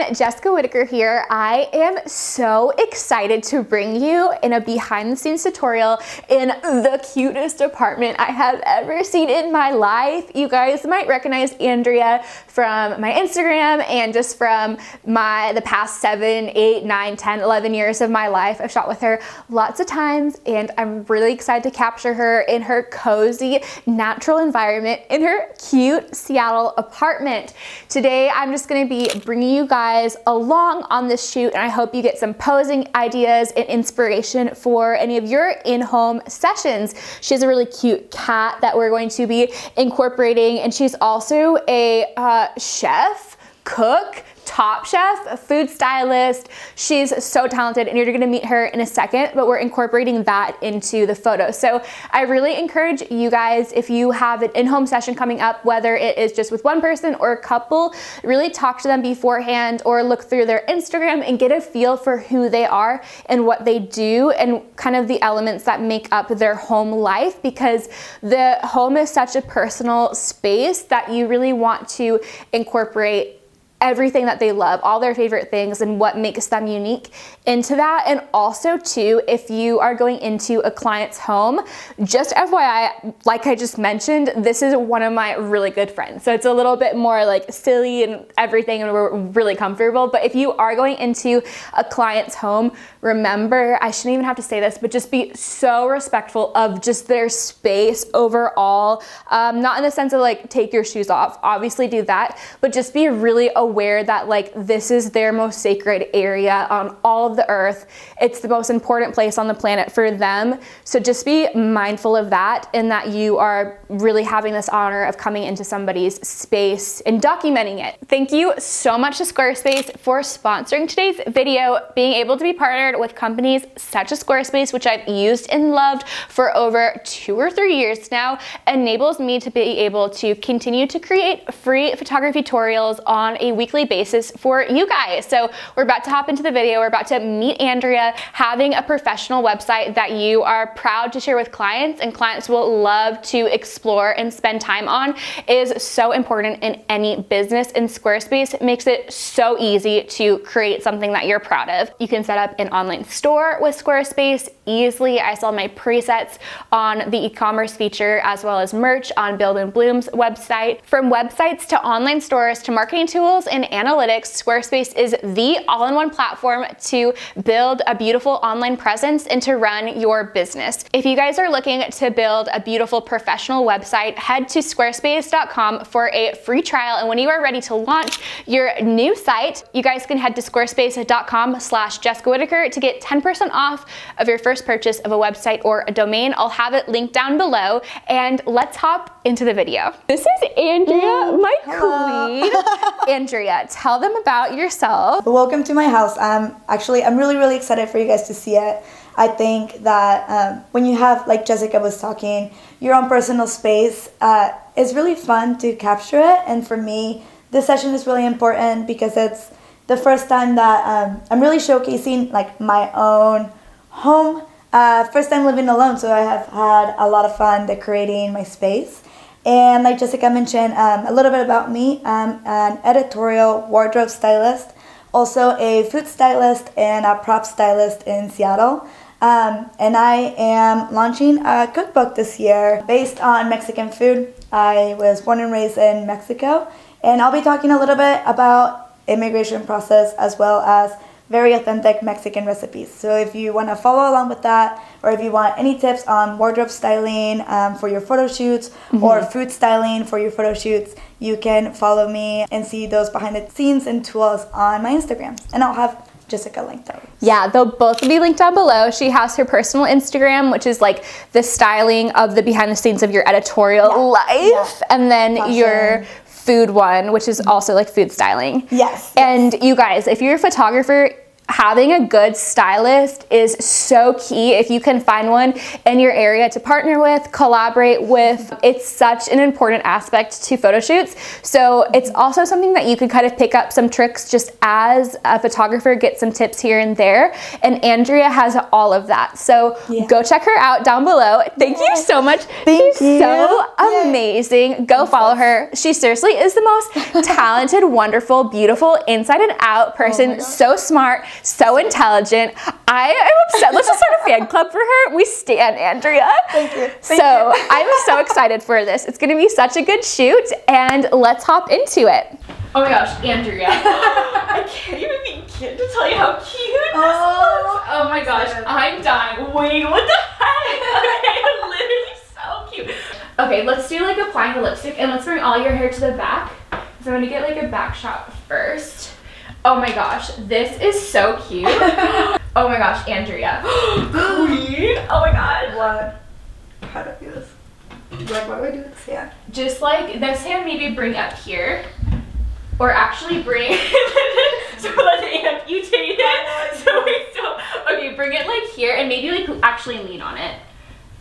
everyone, Jessica Whitaker here. I am so excited to bring you in a behind the scenes tutorial in the cutest apartment I have ever seen in my life. You guys might recognize Andrea from my Instagram and just from the past 7, 8, 9, 10, 11 years of my life. I've shot with her lots of times and I'm really excited to capture her in her cozy, natural environment in her cute Seattle apartment. Today, I'm just gonna be bringing you guys along on this shoot, and I hope you get some posing ideas and inspiration for any of your in-home sessions. She has a really cute cat that we're going to be incorporating, and she's also a chef, cook, top chef, food stylist. She's so talented and you're gonna meet her in a second, but we're incorporating that into the photo. So I really encourage you guys, if you have an in-home session coming up, whether it is just with one person or a couple, really talk to them beforehand or look through their Instagram and get a feel for who they are and what they do and kind of the elements that make up their home life, because the home is such a personal space that you really want to incorporate everything that they love, all their favorite things and what makes them unique into that. And also too, if you are going into a client's home, just FYI, like I just mentioned, this is one of my really good friends. So it's a little bit more like silly and everything and we're really comfortable. But if you are going into a client's home, remember, I shouldn't even have to say this, but just be so respectful of just their space overall. Not in the sense of like, take your shoes off, obviously do that, but just be really aware that like this is their most sacred area on all of the earth. It's the most important place on the planet for them. So just be mindful of that and that you are really having this honor of coming into somebody's space and documenting it. Thank you so much to Squarespace for sponsoring today's video. Being able to be partnered with companies such as Squarespace, which I've used and loved for over 2 or 3 years now, enables me to be able to continue to create free photography tutorials on a weekly basis for you guys. So we're about to hop into the video. We're about to meet Andrea. Having a professional website that you are proud to share with clients and clients will love to explore and spend time on is so important in any business, and Squarespace makes it so easy to create something that you're proud of. You can set up an online store with Squarespace easily. I sell my presets on the e-commerce feature as well as merch on Build and Bloom's website. From websites to online stores to marketing tools and analytics, Squarespace is the all-in-one platform to build a beautiful online presence and to run your business. If you guys are looking to build a beautiful professional website, head to squarespace.com for a free trial. And when you are ready to launch your new site, you guys can head to squarespace.com/Jessica Whitaker to get 10% off of your first purchase of a website or a domain. I'll have it linked down below, and let's hop into the video. This is Andrea, my queen. Andrea, tell them about yourself. Welcome to my house. I'm really excited for you guys to see it. I think that when you have, like Jessica was talking, your own personal space, it's really fun to capture it. And for me, this session is really important because it's the first time that I'm really showcasing like my own home. First time living alone, so I have had a lot of fun decorating my space. And like Jessica mentioned, a little bit about me. I'm an editorial wardrobe stylist, also a food stylist and a prop stylist in Seattle. And I am launching a cookbook this year based on Mexican food. I was born and raised in Mexico, and I'll be talking a little bit about immigration process as well as very authentic Mexican recipes. So if you want to follow along with that, or if you want any tips on wardrobe styling for your photo shoots or food styling for your photo shoots, you can follow me and see those behind the scenes and tools on my Instagram. And I'll have Jessica linked out. Yeah, they'll both be linked down below. She has her personal Instagram, which is like the styling of the behind the scenes of your editorial life. And then your food one, which is also like food styling. Yes. And you guys, if you're a photographer, having a good stylist is so key. If you can find one in your area to partner with, collaborate with, it's such an important aspect to photo shoots. So it's also something that you can kind of pick up some tricks just as a photographer, get some tips here and there. And Andrea has all of that. So go check her out down below. Thank you so much. She's so amazing. Go follow her. She seriously is the most talented, wonderful, beautiful, inside and out person. So smart, so intelligent. I am obsessed. Let's just start a fan club for her. We stan Andrea. Thank you. I'm so excited for this. It's gonna be such a good shoot, and let's hop into it. Oh my gosh, Andrea. I can't even begin to tell you how cute this looks. Oh my gosh, I'm dying. Wait, what the heck? Literally so cute. Okay, let's do like applying the lipstick, and let's bring all your hair to the back. So I'm gonna get like a back shot first. Oh my gosh, this is so cute. Oh my gosh, Andrea. Queen. Oh my god. What? How do I do this? Like, what do I do with this hand? Just like this hand, maybe bring up here. Or actually bring so let's amputate it. So we don't. Okay, bring it like here and maybe like actually lean on it.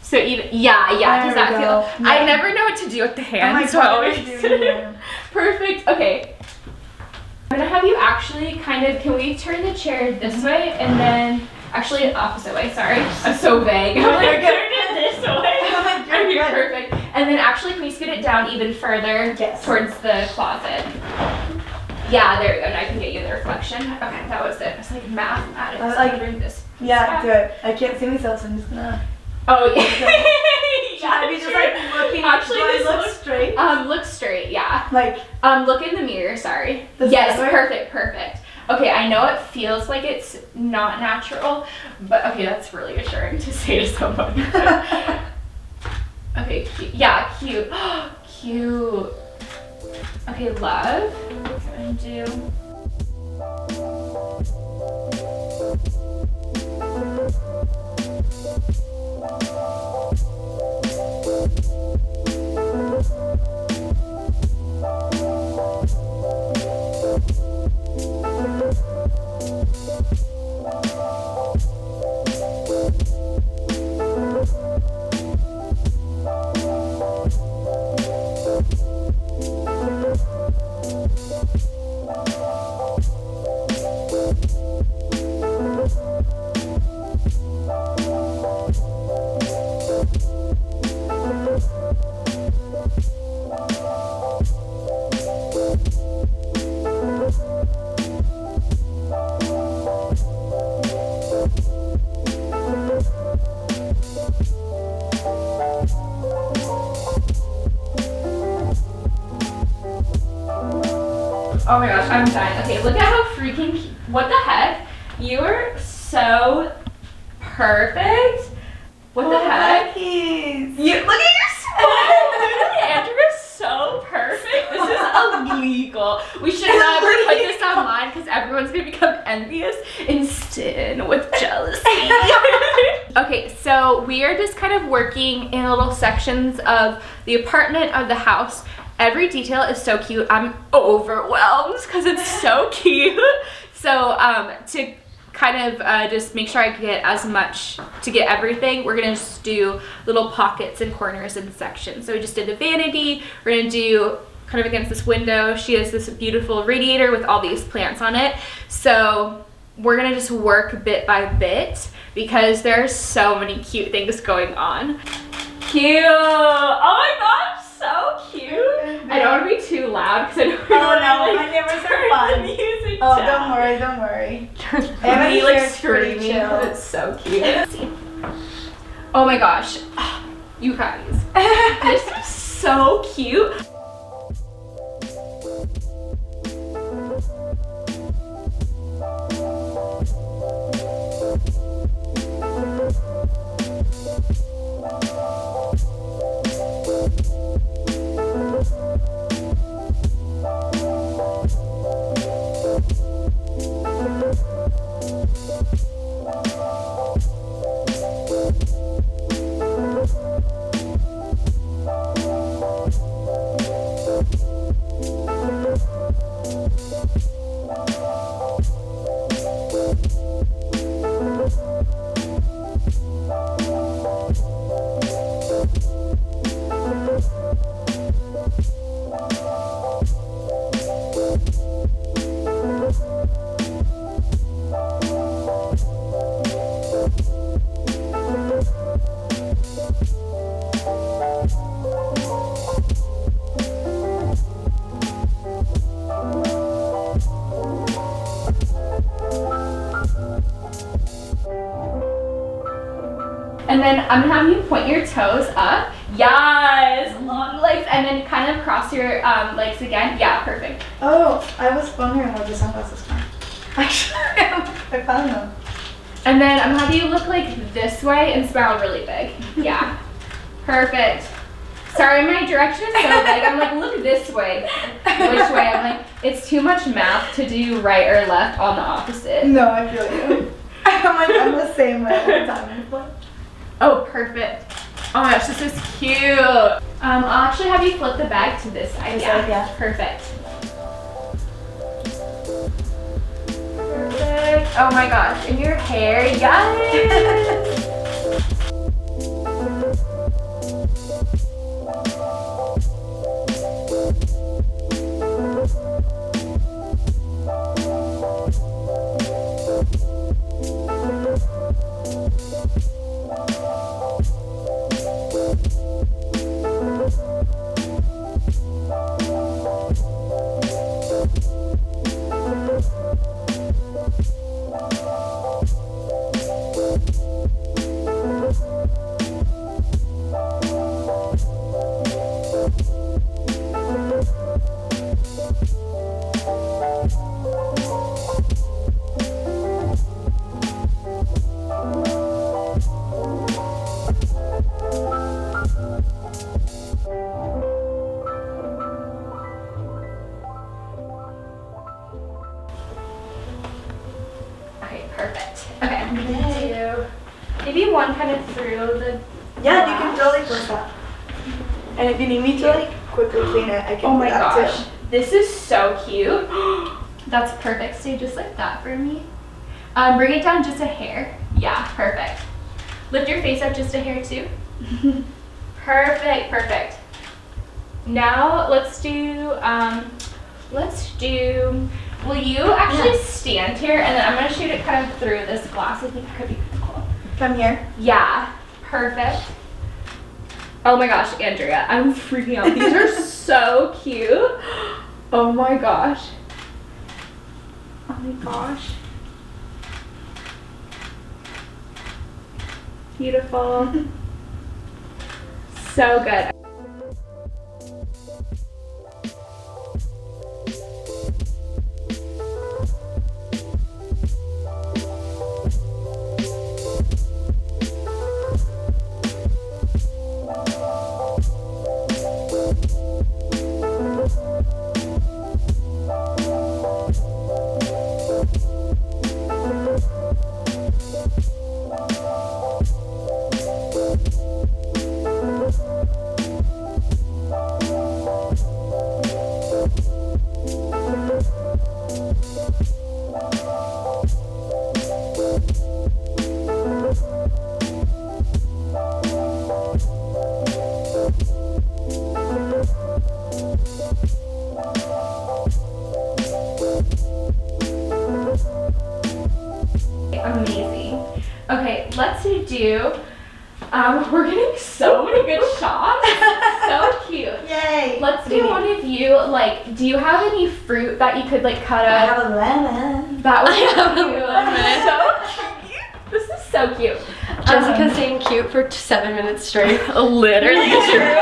So even does that feel? Yeah. I never know what to do with the hand, so I always perfect. Okay. I'm gonna have you actually kind of, can we turn the chair this way and then actually opposite way, sorry. I'm so vague. I'm like, turn it this way. Okay, perfect. And then actually can we scoot it down even further towards the closet? Yeah, there we go. Now I can get you the reflection. Okay, that was it. It's like mathematics. Like, bring this. Yeah, do it. I can't see myself, so I'm just gonna. Oh yeah. Should I be just like looking? Actually, this looks straight. Look straight. Yeah. Like. Look in the mirror. Sorry. Yes. Perfect. Okay, I know it feels like it's not natural, but okay, that's really assuring to say to someone. Okay, cute. Yeah, cute. Cute. Okay, love. I'm gonna do. Oh my gosh, I'm dying. Okay, look at how freaking cute. What the heck? You are so perfect. What the heck? You look at your smile. Andrew's so perfect. This is illegal. We should never put this online because everyone's gonna become envious and stin with jealousy. Okay, so we are just kind of working in little sections of the apartment of the house. Every detail is so cute. I'm overwhelmed because it's so cute. So to kind of just make sure I get as much, to get everything, we're gonna just do little pockets and corners and sections. So we just did the vanity. We're gonna do kind of against this window. She has this beautiful radiator with all these plants on it. So we're gonna just work bit by bit because there's so many cute things going on. Cute. Oh my gosh, so cute. I don't want to be too loud because I don't no, my neighbors are fun. Music down. Don't worry. Me like screaming because it's so cute. Oh my gosh, you guys, this is so cute. And then I'm gonna have you point your toes up. Yes, long legs, and then kind of cross your legs again. Yeah, perfect. Oh, I was wondering where the sunglasses come. Actually, I found them. And then I'm gonna have you look like this way and smile really big. Yeah, perfect. Sorry, my direction is so big. I'm like, look this way. Which way? I'm like, it's too much math to do right or left on the opposite. No, I feel you. I'm like, I'm the same way all the time. Oh, perfect. Oh my gosh, this is cute. I'll actually have you flip the bag to this side. Yeah. Perfect. Perfect. Oh my gosh, and your hair, yes. Okay, perfect. Okay, I'm gonna do maybe one kind of through the Yeah, you can totally close that. And if you need me to like quickly clean it, I can Oh do my that gosh, too. this is so cute. That's perfect. Stay just like that for me. Bring it down just a hair. Yeah, perfect. Lift your face up just a hair too. Perfect, perfect. Now let's do, will you actually stand here and then I'm gonna shoot it kind of through this glass. I think that could be cool. From here? Yeah, perfect. Oh my gosh, Andrea, I'm freaking out. These are so cute. Oh my gosh. Oh my gosh. Beautiful. So good. Amazing. Okay, let's do, we're getting so many good shots. So cute. Yay! Let's do one of you, like, do you have any fruit that you could like cut I up? have a lemon. That would I have a be lemon. so cute. This is so cute. Jessica saying cute for 7 minutes straight. Literally true.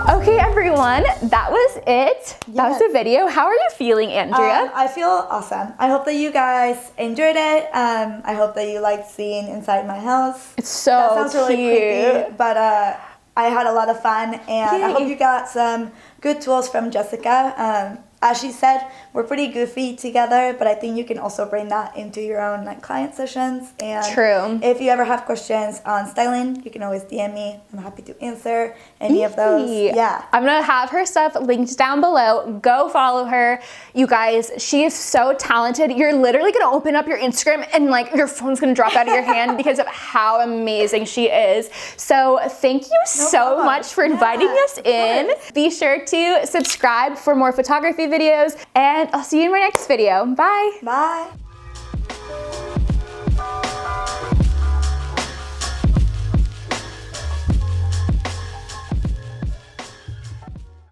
Okay, everyone, that was it. That was the video. How are you feeling, Andrea? I feel awesome. I hope that you guys enjoyed it. I hope that you liked seeing inside my house. It's so That sounds really cute. creepy, but I had a lot of fun, and I hope you got some good tools from Jessica. As she said, we're pretty goofy together, but I think you can also bring that into your own like client sessions. And True. if you ever have questions on styling, you can always DM me. I'm happy to answer any of those. Yeah. I'm gonna have her stuff linked down below. Go follow her. You guys, she is so talented. You're literally gonna open up your Instagram and like your phone's gonna drop out of your hand because of how amazing she is. So thank you so much for inviting us in. Be sure to subscribe for more photography videos, and I'll see you in my next video. Bye. Bye.